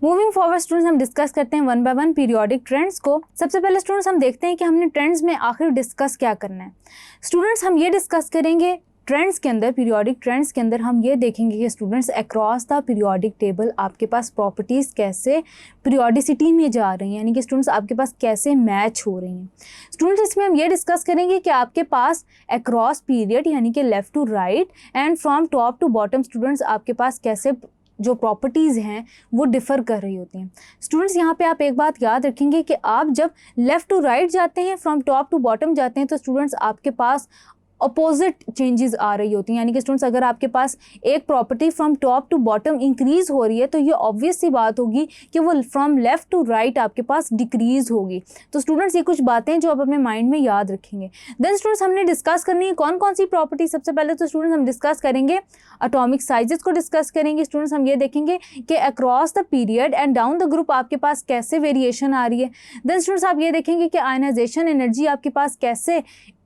Moving forward students, हम discuss करते हैं one by one periodic trends को। सबसे पहले स्टूडेंट्स हम देखते हैं कि हमने ट्रेंड्स में आखिर डिस्कस क्या करना है। स्टूडेंट्स हम ये डिस्कस करेंगे ट्रेंड्स के अंदर, पीरियोडिक ट्रेंड्स के अंदर हम ये देखेंगे कि students across the periodic table आपके पास प्रॉपर्टीज़ कैसे पीरियोडिसिटी में जा रही हैं, यानी कि स्टूडेंट्स आपके पास कैसे मैच हो रही हैं। स्टूडेंट्स इसमें हम ये डिस्कस करेंगे कि आपके पास अक्रॉस पीरियड यानी कि left to right and from top to bottom students आपके पास कैसे जो प्रॉपर्टीज़ हैं वो डिफ़र कर रही होती हैं। स्टूडेंट्स यहाँ पे आप एक बात याद रखेंगे कि आप जब लेफ़्ट टू राइट जाते हैं, फ्रॉम टॉप टू बॉटम जाते हैं, तो स्टूडेंट्स आपके पास अपोजिट चेंजेस आ रही होती हैं। यानी कि स्टूडेंट्स अगर आपके पास एक property from top to bottom increase हो रही है तो ये ऑब्वियस सी बात होगी कि वो फ्रॉम लेफ़्ट टू राइट आपके पास डिक्रीज़ होगी। तो स्टूडेंट्स ये कुछ बातें जो आप अपने माइंड में याद रखेंगे। देन स्टूडेंट्स हमने डिस्कस करनी है कौन कौन सी प्रॉपर्टी। सबसे पहले तो स्टूडेंट्स हम डिस्कस करेंगे एटॉमिक साइजेस को डिस्कस करेंगे। स्टूडेंट्स हम ये देखेंगे कि across the period and down the group आपके पास कैसे वेरिएशन आ रही है। देन स्टूडेंट्स आप ये देखेंगे कि आयनाइजेशन एनर्जी आपके पास कैसे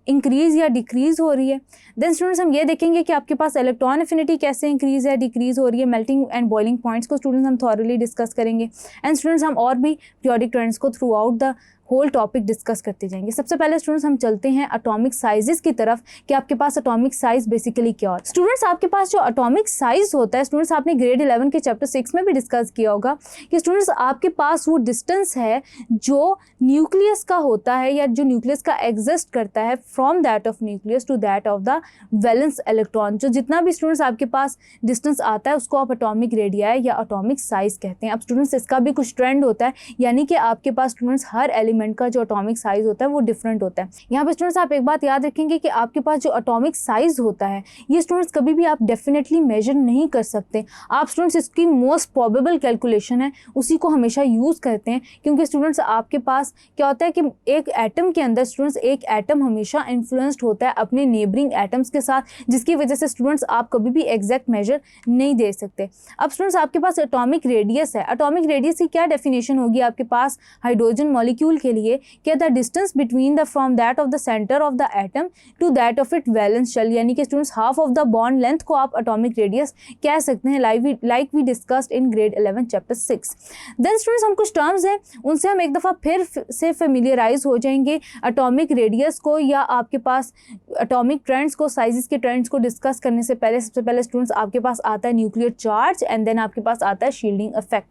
इंक्रीज़ या डिक्रीज़ हो रही है। देन स्टूडेंट्स हम ये देखेंगे कि आपके पास इलेक्ट्रॉन एफिनिटी कैसे इंक्रीज़ या डिक्रीज़ हो रही है। मेल्टिंग एंड बॉइलिंग पॉइंट्स को स्टूडेंट्स हम थॉरली डिस्कस करेंगे। एंड स्टूडेंट्स हम और भी पीरियोडिक ट्रेंड्स को throughout the whole topic discuss करते जाएंगे। सबसे पहले स्टूडेंट्स हम चलते हैं एटॉमिक साइजेस की तरफ कि आपके पास एटॉमिक साइज बेसिकली क्या होता है। स्टूडेंट्स आपके पास जो एटॉमिक साइज होता है, स्टूडेंट्स आपने ग्रेड 11 के चैप्टर 6 में भी डिस्कस किया होगा कि स्टूडेंट्स आपके पास वो डिस्टेंस है जो न्यूक्लियस का होता है या जो न्यूक्लियस का एग्जिस्ट करता है from that of nucleus to that of the valence electron. जो जितना भी स्टूडेंट्स आपके पास डिस्टेंस आता है उसको आप एटॉमिक रेडियाई या एटॉमिक साइज कहते हैं। अब स्टूडेंट्स इसका भी कुछ ट्रेंड होता है, यानी कि आपके पास स्टूडेंट्स हर एलिमेंट का जो एटॉमिक साइज होता है वो डिफरेंट होता है। यहाँ पे स्टूडेंट्स आप एक बात याद रखेंगे कि आपके पास जो एटॉमिक साइज होता है ये स्टूडेंट्स कभी भी आप डेफिनेटली मेजर नहीं कर सकते। आप स्टूडेंट्स इसकी मोस्ट प्रोबेबल कैलकुलेशन है उसी को हमेशा यूज़ करते हैं, क्योंकि स्टूडेंट्स आपके पास क्या होता है कि एक एटम के अंदर स्टूडेंट्स एक एटम हमेशा इन्फ्लुएंस्ड होता है अपने नेबरिंग एटम्स के साथ, जिसकी वजह से स्टूडेंट्स आप कभी भी एग्जैक्ट मेजर नहीं दे सकते। अब स्टूडेंट्स आपके पास एटॉमिक रेडियस है। एटॉमिक रेडियस की क्या डेफिनेशन होगी आपके पास हाइड्रोजन मॉलिक्यूल के लिए कि the distance between the from that of the centre of the atom to that of it valence shell, यानी कि students half of the bond length को आप एटॉमिक रेडियस कह सकते हैं, like we discussed in grade 11 chapter 6। Then students हम कुछ terms हैं उनसे हम एक दफ़ा फिर से फेमिलियराइज हो जाएंगे एटॉमिक रेडियस को या आपके पास एटॉमिक ट्रेंड्स को, साइजेस के ट्रेंड्स को डिस्कस करने से पहले सबसे पहले स्टूडेंट्स आपके पास आता है न्यूक्लियर चार्ज एंड देन आपके पास आता है शील्डिंग इफेक्ट।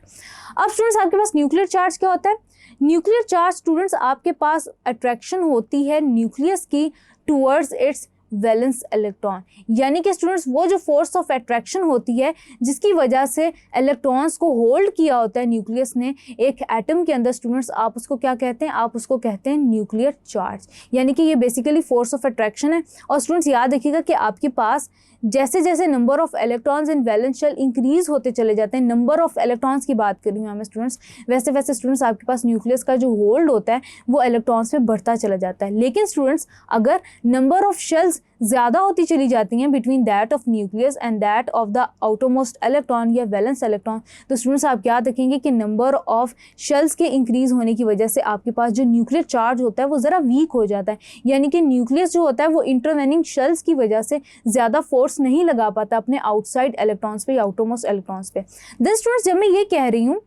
अब स्टूडेंट्स आपके पास न्यूक्लियर चार्ज क्या होता है? न्यूक्लियर चार्ज स्टूडेंट्स आपके पास अट्रैक्शन होती है न्यूक्लियस की टूवर्ड्स इट्स वैलेंस इलेक्ट्रॉन, यानी कि स्टूडेंट्स वो जो फोर्स ऑफ अट्रैक्शन होती है जिसकी वजह से इलेक्ट्रॉन्स को होल्ड किया होता है न्यूक्लियस ने एक एटम के अंदर, स्टूडेंट्स आप उसको क्या कहते हैं? आप उसको कहते हैं न्यूक्लियर चार्ज, यानी कि ये बेसिकली फोर्स ऑफ अट्रैक्शन है। और स्टूडेंट्स याद रखिएगा कि आपके पास जैसे जैसे number of electrons in valence shell increase होते चले जाते हैं, नंबर ऑफ इलेक्ट्रॉन्स की बात कर रही हूँ मैं स्टूडेंट्स, वैसे वैसे स्टूडेंट्स आपके पास न्यूक्लियस का जो होल्ड होता है वो इलेक्ट्रॉन्स पे बढ़ता चला जाता है। लेकिन स्टूडेंट्स अगर नंबर ऑफ शेल्स ज़्यादा होती चली जाती हैं between that of nucleus and that of the outermost electron या वैलेंस इलेक्ट्रॉन, तो स्टूडेंट्स आप याद रखेंगे कि नंबर ऑफ शेल्स के इंक्रीज होने की वजह से आपके पास जो न्यूक्लियर चार्ज होता है वो ज़रा वीक हो जाता है, यानी कि न्यूक्लियस जो होता है वो इंटरवेनिंग शेल्स की वजह से ज़्यादा फोर्स नहीं लगा पाता अपने आउटसाइड इलेक्ट्रॉन्स पे या आउटरमोस्ट इलेक्ट्रॉन्स पे। देन स्टूडेंट्स जब मैं ये कह रही हूँ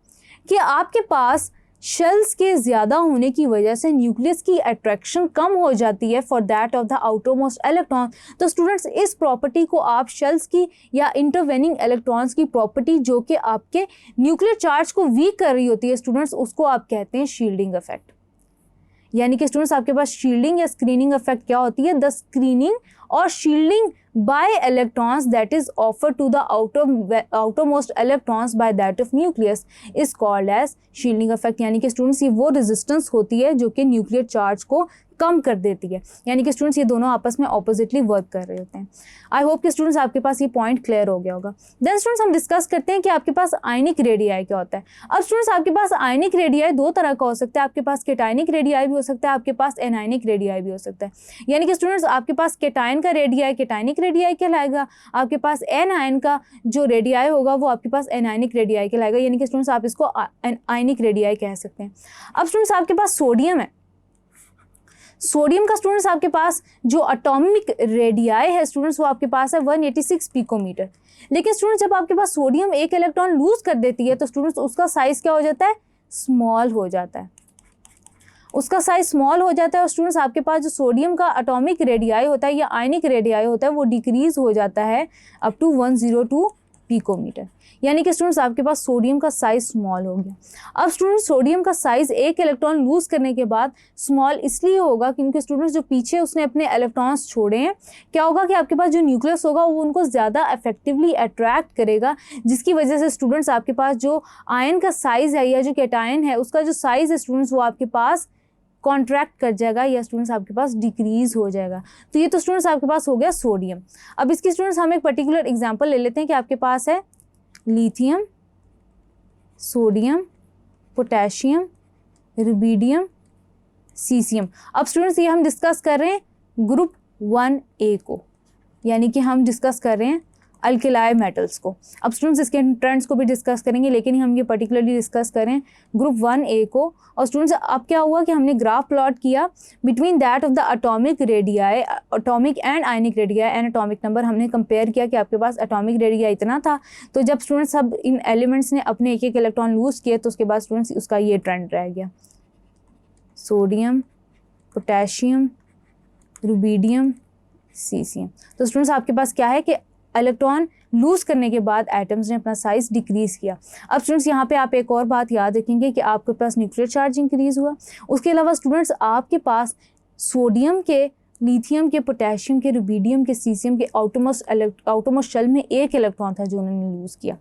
कि आपके पास शेल्स के ज़्यादा होने की वजह से न्यूक्लियस की अट्रैक्शन कम हो जाती है for that of the outermost electron, तो स्टूडेंट्स इस प्रॉपर्टी को आप शेल्स की या इंटरवेनिंग इलेक्ट्रॉन्स की प्रॉपर्टी जो कि आपके न्यूक्लियर चार्ज को वीक कर रही होती है स्टूडेंट्स, उसको आप कहते हैं शील्डिंग इफेक्ट। यानी कि स्टूडेंट्स आपके पास शील्डिंग या स्क्रीनिंग इफेक्ट क्या होती है? द स्क्रीनिंग और shielding by electrons that is offered to the outermost electrons by that of nucleus is called as shielding effect। यानी कि स्टूडेंट्स ये वो रेजिस्टेंस होती है जो कि न्यूक्लियर चार्ज को कम कर देती है, यानी कि स्टूडेंट्स ये दोनों आपस में ऑपोजिटली वर्क कर रहे होते हैं। आई होप कि स्टूडेंट्स आपके पास ये पॉइंट क्लियर हो गया होगा। देन स्टूडेंट्स हम डिस्कस करते हैं कि आपके पास आयनिक रेडियाई क्या होता है। अब स्टूडेंट्स आपके पास आयनिक रेडियाई दो तरह का हो सकता है, आपके पास केटायनिक रेडियाई भी हो सकता है, आपके पास एनायनिक रेडियाई भी हो सकता है। यानी कि स्टूडेंट्स आपके पास केटायन का रेडियाई केटायनिक रेडियाई कहलाएगा, आपके पास एनायन का जो रेडियाई होगा वो आपके पास एनायनिक रेडियाई कहलाएगा, यानी कि स्टूडेंट्स आप इसको आयनिक रेडियाई कह सकते हैं। अब स्टूडेंट्स आपके पास सोडियम है। सोडियम का स्टूडेंट्स आपके पास जो एटॉमिक रेडियाई है स्टूडेंट्स वो आपके पास है 186 पिकोमीटर। लेकिन स्टूडेंट्स जब आपके पास सोडियम एक इलेक्ट्रॉन लूज कर देती है तो स्टूडेंट्स उसका साइज क्या हो जाता है, स्मॉल हो जाता है, उसका साइज स्मॉल हो जाता है। और स्टूडेंट्स आपके पास जो सोडियम का एटॉमिक रेडियाई होता है या आयनिक रेडियाई होता है वो डिक्रीज हो जाता है अप टू 102 पिकोमीटर। यानी कि स्टूडेंट्स आपके पास सोडियम का साइज स्मॉल हो गया। अब स्टूडेंट्स सोडियम का साइज एक इलेक्ट्रॉन लूज करने के बाद स्मॉल इसलिए होगा क्योंकि स्टूडेंट्स जो पीछे उसने अपने इलेक्ट्रॉन्स छोड़े हैं, क्या होगा कि आपके पास जो न्यूक्लियस होगा वो उनको ज़्यादा इफेक्टिवली अट्रैक्ट करेगा, जिसकी वजह से स्टूडेंट्स आपके पास जो आयन का साइज है या जो कैटायन है उसका जो साइज है स्टूडेंट्स वो आपके पास कॉन्ट्रैक्ट कर जाएगा या स्टूडेंट्स आपके पास डिक्रीज हो जाएगा। तो ये तो स्टूडेंट्स आपके पास हो गया सोडियम। अब इसकी स्टूडेंट्स हम एक पर्टिकुलर एग्जांपल ले लेते हैं कि आपके पास है lithium, sodium, potassium, rubidium, caesium. अब स्टूडेंट्स ये हम डिस्कस कर रहे हैं ग्रुप 1A को, यानी कि हम डिस्कस कर रहे हैं अल्किलाई मेटल्स को। अब स्टूडेंट्स इसके ट्रेंड्स को भी डिस्कस करेंगे, लेकिन हम ये पर्टिकुलरली डिस्कस करें ग्रुप 1A को। और स्टूडेंट्स अब क्या हुआ कि हमने ग्राफ प्लॉट किया between that of the atomic radii, atomic and ionic radii and atomic number. हमने कंपेयर किया कि आपके पास एटॉमिक रेडियाई इतना था, तो जब स्टूडेंट्स सब इन एलिमेंट्स ने अपने एक एक इलेक्ट्रॉन लूज किए तो उसके बाद स्टूडेंट्स उसका ये ट्रेंड रह गया, सोडियम, पोटेशियम, रुबिडियम, सीसियम। तो स्टूडेंट्स आपके पास क्या है कि इलेक्ट्रॉन लूज करने के बाद एटम्स ने अपना साइज डिक्रीज किया। अब स्टूडेंट्स यहाँ पे आप एक और बात याद रखेंगे कि आपके पास न्यूक्लियर चार्ज इंक्रीज हुआ। उसके अलावा स्टूडेंट्स आपके पास सोडियम के, लिथियम के, पोटेशियम के, रुबिडियम के, सीसियम के आउटरमोस्ट शेल में एक इलेक्ट्रॉन था जो उन्होंने लूज किया।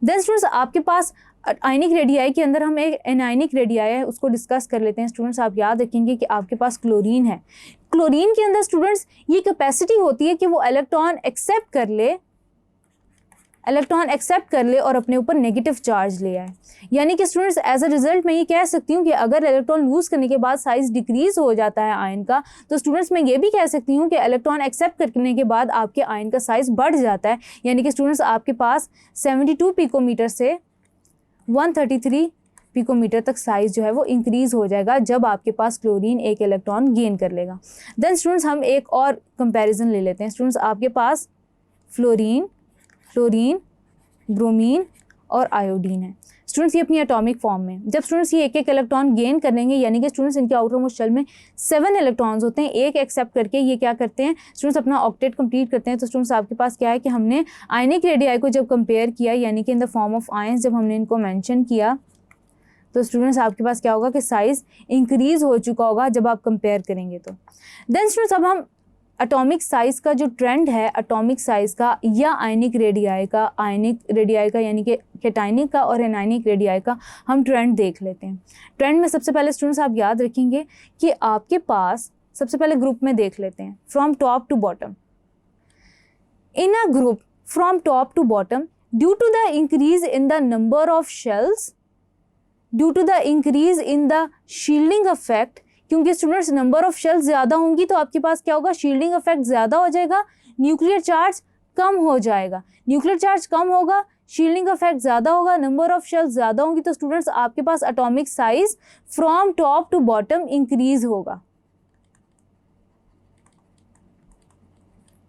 देन स्टूडेंट्स आपके पास आयनिक रेडियाई के अंदर हम एक एनायनिक रेडियाई है उसको डिस्कस कर लेते हैं। स्टूडेंट्स आप याद रखेंगे कि आपके पास क्लोरीन है। क्लोरीन के अंदर स्टूडेंट्स ये कैपेसिटी होती है कि वो इलेक्ट्रॉन एक्सेप्ट कर ले और अपने ऊपर नेगेटिव चार्ज ले आए। यानी कि स्टूडेंट्स एज अ रिजल्ट मैं ये कह सकती हूँ कि अगर इलेक्ट्रॉन लूज करने के बाद साइज डिक्रीज हो जाता है आयन का, तो स्टूडेंट्स मैं ये भी कह सकती हूँ कि इलेक्ट्रॉन एक्सेप्ट करने के बाद आपके आयन का साइज बढ़ जाता है। यानी कि स्टूडेंट्स आपके पास 72 पिकोमीटर से 133 पिकोमीटर तक साइज जो है वो इंक्रीज हो जाएगा जब आपके पास क्लोरीन एक इलेक्ट्रॉन गेन कर लेगा। देन स्टूडेंट्स हम एक और कंपैरिजन ले लेते हैं। स्टूडेंट्स आपके पास फ्लोरीन, ब्रोमीन और आयोडीन है। स्टूडेंट्स ये अपनी एटॉमिक फॉर्म में, जब स्टूडेंट्स ये एक एक इलेक्ट्रॉन गेन करेंगे, यानी कि स्टूडेंट्स इनके आउटरमोस्ट शेल में 7 इलेक्ट्रॉन्स होते हैं, एक एक्सेप्ट करके ये क्या करते हैं स्टूडेंट्स अपना ऑक्टेट कंप्लीट करते हैं। तो स्टूडेंट्स आपके पास क्या है कि हमने आयनिक रेडियाई को जब कंपेयर किया, यानी कि in the form of ions जब हमने इनको मेंशन किया, तो स्टूडेंट्स आपके पास क्या होगा कि साइज इंक्रीज हो चुका होगा जब आप कंपेयर करेंगे। तो देन स्टूडेंट्स अब हम एटॉमिक साइज का जो ट्रेंड है, एटॉमिक साइज का या आयनिक रेडियाई का यानी कि कैटायनिक का और एनायनिक रेडियाई का हम ट्रेंड देख लेते हैं। ट्रेंड में सबसे पहले स्टूडेंट्स आप याद रखेंगे कि आपके पास सबसे पहले ग्रुप में देख लेते हैं from top to bottom. In a group from top to bottom, due to the increase in the number of shells, due to the increase in the shielding effect, क्योंकि स्टूडेंट्स नंबर ऑफ शेल्स ज़्यादा होंगी तो आपके पास क्या होगा, shielding effect ज़्यादा हो जाएगा, न्यूक्लियर चार्ज कम हो जाएगा। न्यूक्लियर चार्ज कम होगा, शील्डिंग इफेक्ट ज़्यादा होगा, नंबर ऑफ शेल्स ज़्यादा होंगी, तो स्टूडेंट्स आपके पास atomic size from top to bottom increase होगा,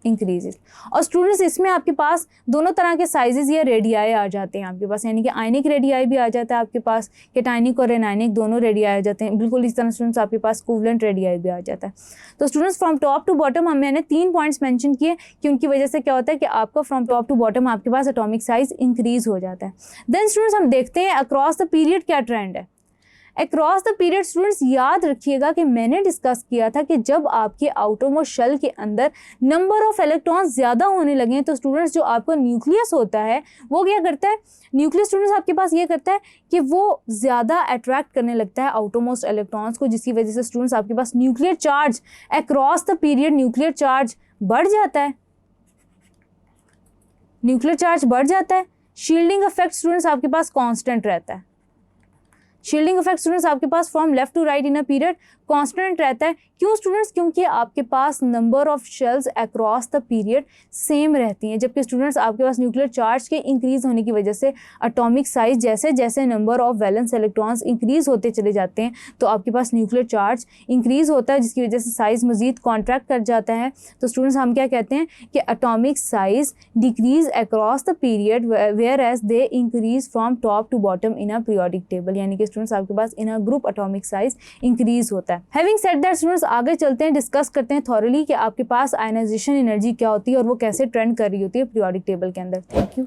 इंक्रीजेस। और स्टूडेंट्स इसमें आपके पास दोनों तरह के साइजेस या रेडियाई आ जाते हैं आपके पास, यानी कि आयनिक रेडियाई भी आ जाता है आपके पास, कैटायनिक और एनायनिक दोनों रेडियाई आ जाते हैं। बिल्कुल इस तरह स्टूडेंट्स आपके पास कोवलेंट रेडियाई भी आ जाता है। तो students from top to bottom मैंने 3 पॉइंट्स मेंशन किए कि उनकी वजह से क्या होता है कि आपका फ्रॉम टॉप टू बॉटम आपके पास एटॉमिक साइज इंक्रीज हो जाता है। देन स्टूडेंट्स हम देखते हैं अक्रॉस द पीरियड क्या ट्रेंड है। अक्रॉस द पीरियड स्टूडेंट्स याद रखिएगा कि मैंने डिस्कस किया था कि जब आपके आउटरमोस्ट शेल के अंदर नंबर ऑफ इलेक्ट्रॉन्स ज़्यादा होने लगे तो स्टूडेंट्स जो आपका न्यूक्लियस होता है वो क्या करता है, न्यूक्लियस स्टूडेंट्स आपके पास ये करता है कि वो ज़्यादा अट्रैक्ट करने लगता है आउटरमोस्ट इलेक्ट्रॉन्स को, जिसकी वजह से स्टूडेंट्स आपके पास nuclear charge across the period nuclear charge बढ़ जाता है, न्यूक्लियर चार्ज बढ़ जाता है। शील्डिंग इफेक्ट स्टूडेंट्स आपके पास कांस्टेंट रहता है, शील्डिंग इफेक्ट स्टूडेंट्स आपके पास from left to right in a period constant रहता है। क्यों स्टूडेंट्स? क्योंकि आपके पास number of shells across the period same रहती हैं, जबकि स्टूडेंट्स आपके पास न्यूक्लियर चार्ज के इंक्रीज होने की वजह से एटॉमिक साइज जैसे जैसे number of valence electrons increase होते चले जाते हैं तो आपके पास न्यूक्लियर चार्ज इंक्रीज होता है, जिसकी वजह से साइज मजीद कॉन्ट्रैक्ट कर जाता है। तो स्टूडेंट्स हम क्या कहते हैं कि atomic size decrease across the period whereas they increase from top to bottom in a periodic table, यानी कि स्टूडेंट्स आपके पास in a group atomic size increase होता है। हैविंग सेड दैट स्टूडेंट्स आगे चलते हैं, डिस्कस करते हैं थॉरली कि आपके पास आयनाइजेशन एनर्जी क्या होती है और वो कैसे ट्रेंड कर रही होती है पीरियोडिक टेबल के अंदर। Thank you.